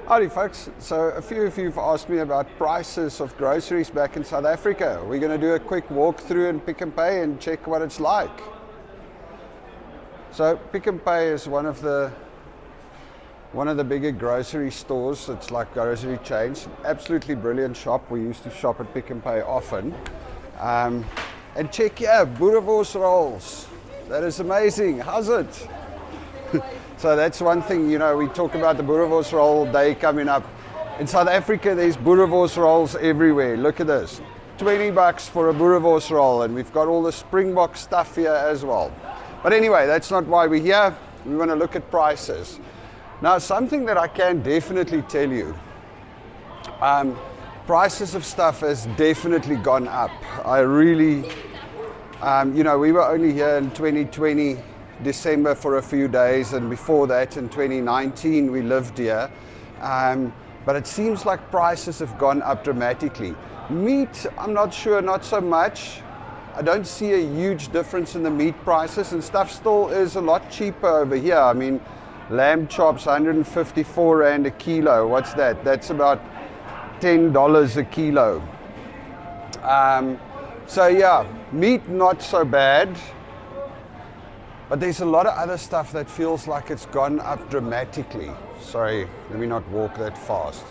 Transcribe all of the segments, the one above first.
Howdy folks, so a few of you have asked me about prices of groceries back in South Africa. We're going to do a quick walk through and Pick n Pay and check what it's like. So Pick n Pay is one of the bigger grocery stores. It's like grocery chains. Absolutely brilliant shop. We used to shop at Pick n Pay often. And check here, boerewors rolls. That is amazing. How's it? So that's one thing, you know, we talk about the boerewors roll day coming up. In South Africa, there's boerewors rolls everywhere. Look at this, 20 bucks for a boerewors roll, and we've got all the Springbok stuff here as well. But anyway, that's not why we're here. We want to look at prices. Now, something that I can definitely tell you, prices of stuff has definitely gone up. I really, you know, we were only here in 2020, December for a few days, and before that in 2019 we lived here, but it seems like prices have gone up dramatically. Meat, I'm not sure, not so much. I don't see a huge difference in the meat prices, and stuff still is a lot cheaper over here. I mean, lamb chops 154 rand a kilo. What's that? That's about $10 a kilo. So yeah, meat not so bad. But there's a lot of other stuff that feels like it's gone up dramatically. Sorry, let me not walk that fast.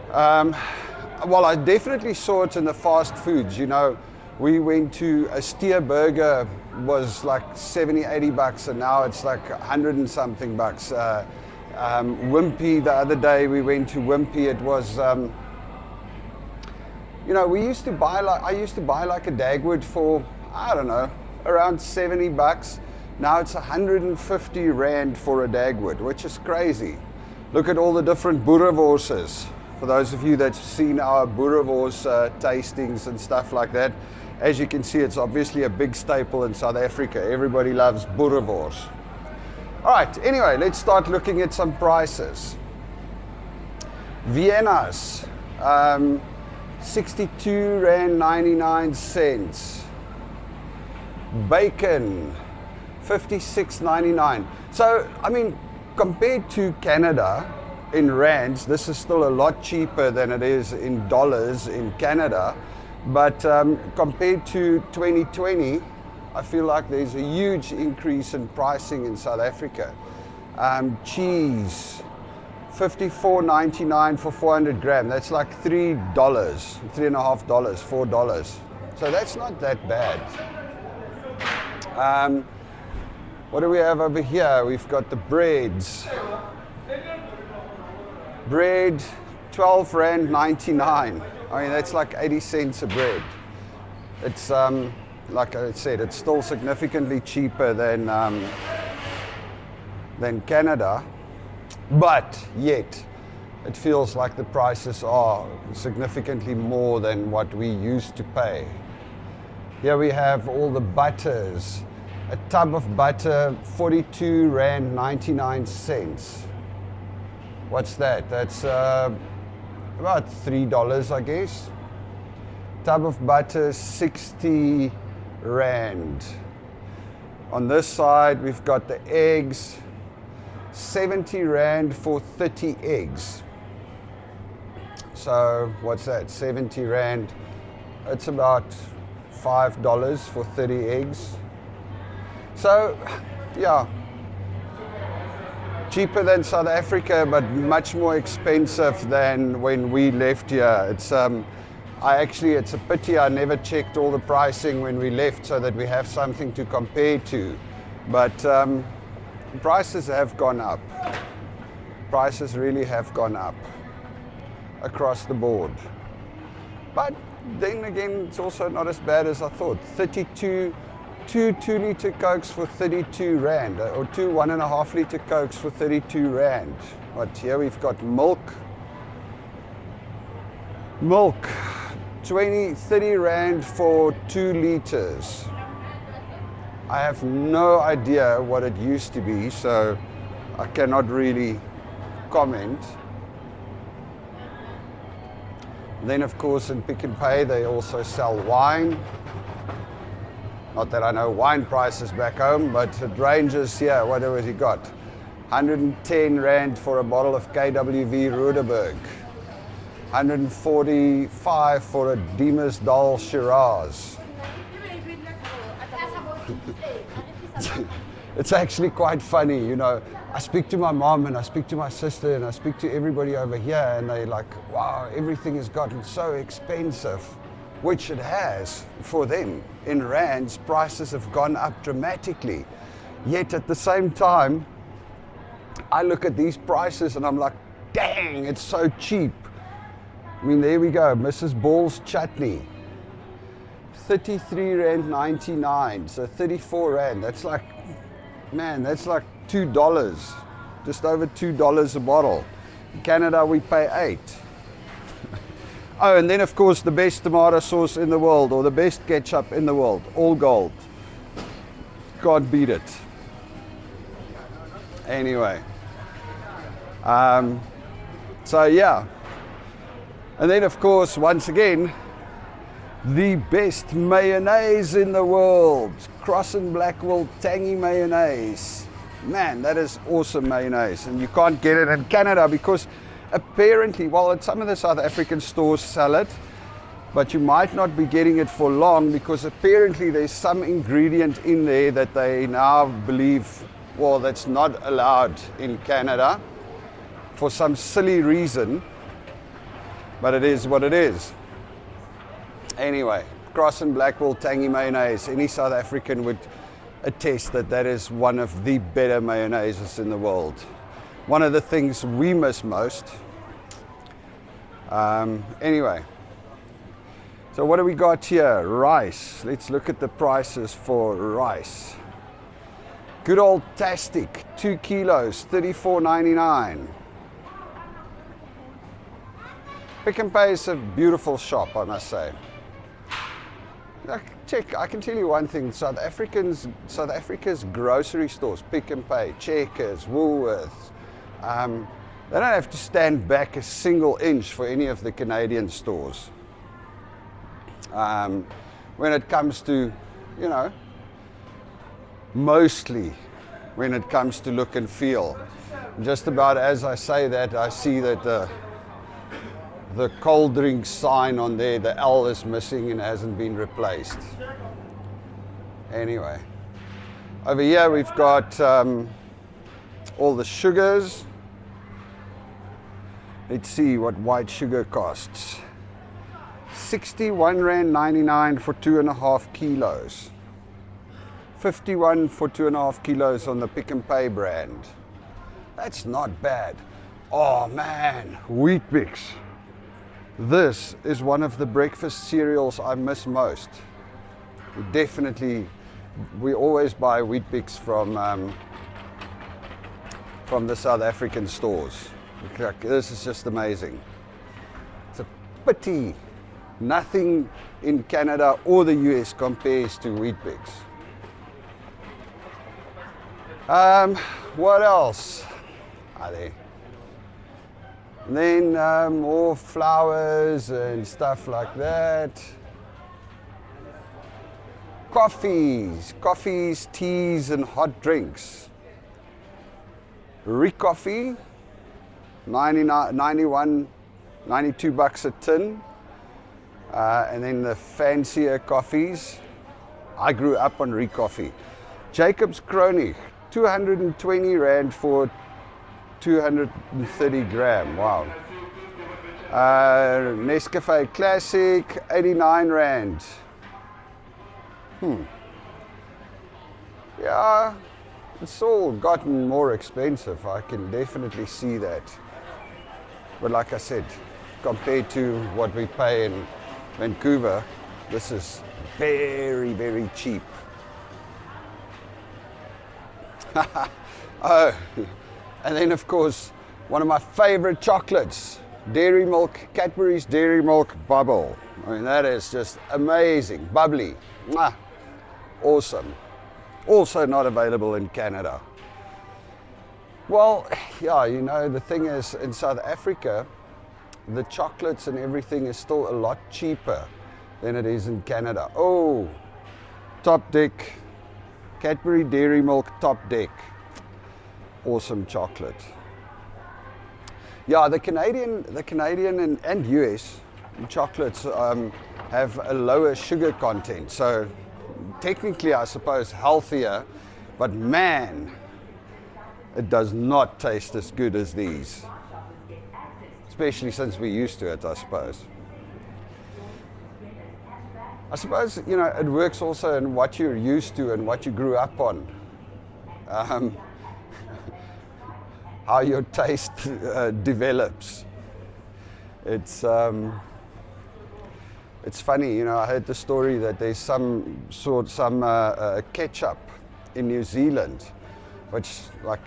Well, I definitely saw it in the fast foods. You know, we went to a steer burger, was like 70, 80 bucks, and now it's like 100 and something bucks. Wimpy, the other day we went to Wimpy, it was, you know, I used to buy like a Dagwood for, I don't know, around 70 bucks. Now it's 150 rand for a Dagwood, which is crazy. Look at all the different boerewors. For those of you that's seen our boerewors tastings and stuff like that, as you can see, it's obviously a big staple in South Africa. Everybody loves boerewors. All right, anyway, let's start looking at some prices. Vienna's, 62 rand 99 cents. Bacon, 56.99. So, I mean, compared to Canada in rands, this is still a lot cheaper than it is in dollars in Canada. But compared to 2020, I feel like there's a huge increase in pricing in South Africa. Cheese, 54.99 for 400 gram. That's like $3, $3.50, $4. So that's not that bad. What do we have over here? We've got the breads. Bread, 12 rand 99. I mean, that's like 80 cents a bread. It's, like I said, it's still significantly cheaper than Canada, but yet it feels like the prices are significantly more than what we used to pay. Here we have all the butters. A tub of butter, 42 rand 99 cents. What's that? That's about $3, I guess. Tub of butter, 60 rand. On this side, we've got the eggs, 70 rand for 30 eggs. So what's that? 70 rand. It's about $5 for 30 eggs. So, yeah, cheaper than South Africa, but much more expensive than when we left here. It's, it's a pity I never checked all the pricing when we left so that we have something to compare to. But prices have gone up. Prices really have gone up across the board. But then again, it's also not as bad as I thought. 2 2-litre Cokes for 32 rand, or 2 1.5-litre Cokes for 32 rand. But here we've got milk. Milk, 30 rand for 2 liters. I have no idea what it used to be, so I cannot really comment. Then of course in Pick n Pay they also sell wine. Not that I know wine prices back home, but it ranges here. What have you got? 110 Rand for a bottle of KWV Ruderberg. 145 for a Demas Dal Shiraz. It's actually quite funny, you know. I speak to my mom and I speak to my sister and I speak to everybody over here and they're like, wow, everything has gotten so expensive, which it has for them. In rands, prices have gone up dramatically. Yet at the same time, I look at these prices and I'm like, dang, it's so cheap. I mean, there we go, Mrs. Ball's chutney. 33 Rand 99, so 34 Rand. That's like, man, that's like $2, just over $2 a bottle. In Canada, we pay 8. Oh, and then of course the best tomato sauce in the world, or the best ketchup in the world, all gold. Can't beat it. Anyway, so yeah. And then of course, once again, the best mayonnaise in the world, Cross and Blackwell tangy mayonnaise. Man, that is awesome mayonnaise, and you can't get it in Canada because apparently, well, at some of the South African stores sell it, but you might not be getting it for long because apparently there's some ingredient in there that they now believe, well, that's not allowed in Canada for some silly reason, but it is what it is. Anyway, Cross and Blackwell tangy mayonnaise. Any South African would attest that that is one of the better mayonnaises in the world. One of the things we miss most. Anyway, so what do we got here? Rice. Let's look at the prices for rice. Good old Tastic, 2 kilos, $34.99. Pick n Pay is a beautiful shop, I must say. I can tell you one thing, South Africa's grocery stores, Pick n Pay, Checkers, Woolworths, they don't have to stand back a single inch for any of the Canadian stores. When it comes to, you know, mostly when it comes to look and feel. Just about as I say that, I see that the cold drink sign on there, the L is missing and hasn't been replaced. Anyway, over here we've got all the sugars. Let's see what white sugar costs. 61 Rand 99 for 2.5 kilos. 51 for 2.5 kilos on the Pick n Pay brand. That's not bad. Oh man, Wheat Bix. This is one of the breakfast cereals I miss most. We always buy Wheat Bix from the South African stores. This is just amazing. It's a pity nothing in Canada or the US compares to Wheat Bix. What else are there? And then more flowers and stuff like that. Coffees, teas and hot drinks. Recoffee, 92 bucks a tin. And then the fancier coffees. I grew up on Recoffee. Jacob's Kronig, 220 Rand for 230 gram, wow. Nescafe Classic, 89 Rand. Yeah, it's all gotten more expensive, I can definitely see that. But like I said, compared to what we pay in Vancouver, this is very, very cheap. Oh, and then of course, one of my favorite chocolates, Dairy Milk, Cadbury's Dairy Milk Bubble. I mean, that is just amazing, bubbly, mwah, awesome. Also not available in Canada. Well, yeah, you know, the thing is, in South Africa, the chocolates and everything is still a lot cheaper than it is in Canada. Oh, Top Deck, Cadbury Dairy Milk Top Deck. awesome chocolate. Yeah, the Canadian and US chocolates have a lower sugar content, so technically I suppose healthier, but man, it does not taste as good as these, especially since we're used to it, I suppose. I suppose, you know, it works also in what you're used to and what you grew up on. How your taste develops. It's funny, you know, I heard the story that there's some ketchup in New Zealand, which like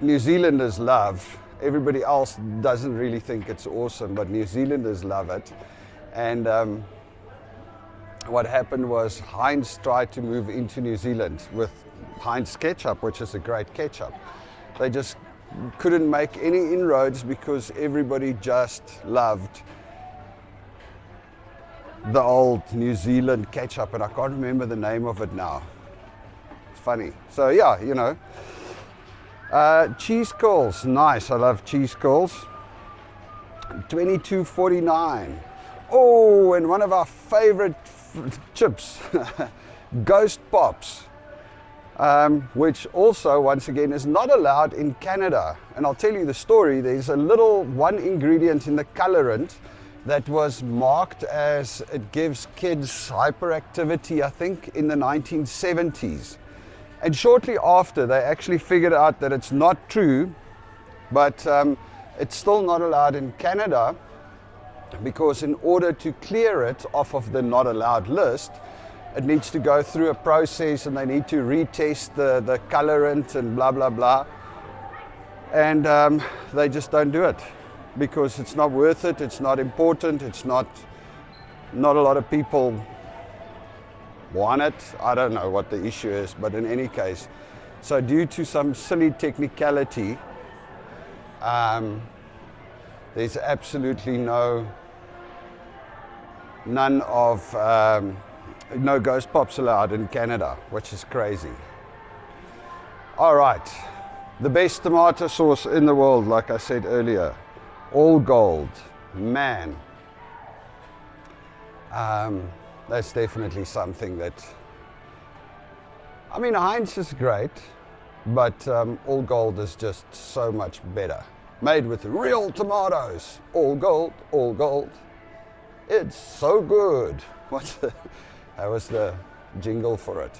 New Zealanders love. Everybody else doesn't really think it's awesome, but New Zealanders love it. And what happened was Heinz tried to move into New Zealand with Heinz ketchup, which is a great ketchup. They just couldn't make any inroads because everybody just loved the old New Zealand ketchup, and I can't remember the name of it now. It's funny. So yeah, you know. Cheese curls, nice. I love cheese curls. $22.49. Oh, and one of our favorite chips, Ghost Pops, which also, once again, is not allowed in Canada. And I'll tell you the story. There's a little one ingredient in the colorant that was marked as it gives kids hyperactivity, I think, in the 1970s. And shortly after, they actually figured out that it's not true, but it's still not allowed in Canada, because in order to clear it off of the not allowed list, it needs to go through a process and they need to retest the colorant and blah, blah, blah. And they just don't do it because it's not worth it, it's not important, it's not a lot of people want it. I don't know what the issue is, but in any case, so due to some silly technicality, there's absolutely no Ghost Pops allowed in Canada, which is crazy. All right, the best tomato sauce in the world, like I said earlier, all gold, man. That's definitely something that, I mean, Heinz is great, but all gold is just so much better. Made with real tomatoes, all gold, all gold. It's so good. That was the jingle for it.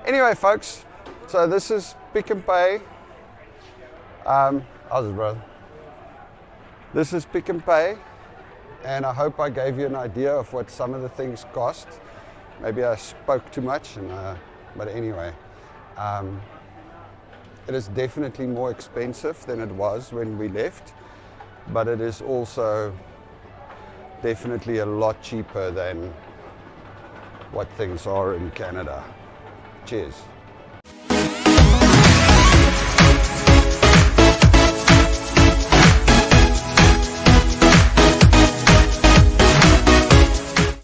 Anyway, folks, so this is Pick n Pay. How's it, brother? This is Pick n Pay, and I hope I gave you an idea of what some of the things cost. Maybe I spoke too much, but anyway. It is definitely more expensive than it was when we left, but it is also definitely a lot cheaper than what things are in Canada. Cheers.